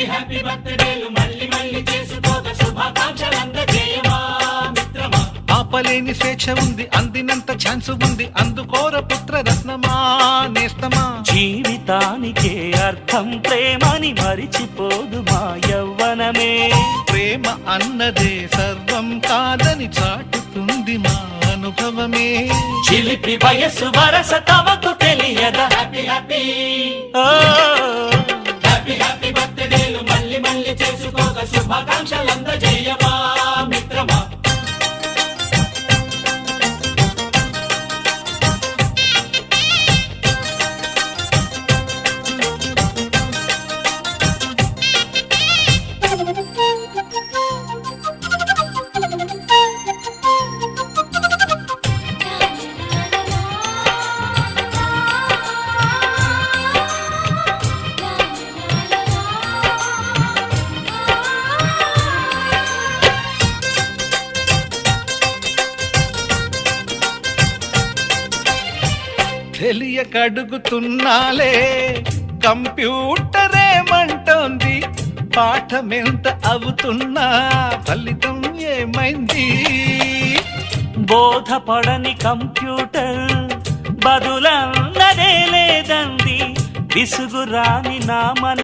Happy happy బర్త్డేలు మళ్ళీ మళ్ళీ చేసుకోక శుభాకాంక్షలందజేయమా మిత్రమా. ఆపలేని స్వేచ్ఛ ఉంది, అందినంత ఛాన్స్ ఉంది, అందుకోర పుత్ర రత్నమా నేస్తమా. జీవితానికే అర్థం ప్రేమని మరిచిపోదు మా యవ్వనమే. ప్రేమ అన్నదే సర్వం కాదని చాటుతుంది మా అనుభవమే. చిలిపి వయస్సు వరస తమకు తెలియదా. హ్యాపీ హ్యాపీ ఓ హ్యాపీ హ్యాపీ బర్త్డేలు మళ్ళీ మళ్ళీ చేసుకోక శుభాకాంక్షలందజేయమా మిత్రమా. తెలియకడుగుతున్నాలే కంప్యూటరేమంటోంది, పాఠమెంత అవుతున్నా ఫలితం ఏమైంది. బోధపడని కంప్యూటర్ బదులన్నదే లేదంది. విసుగురాని నా మన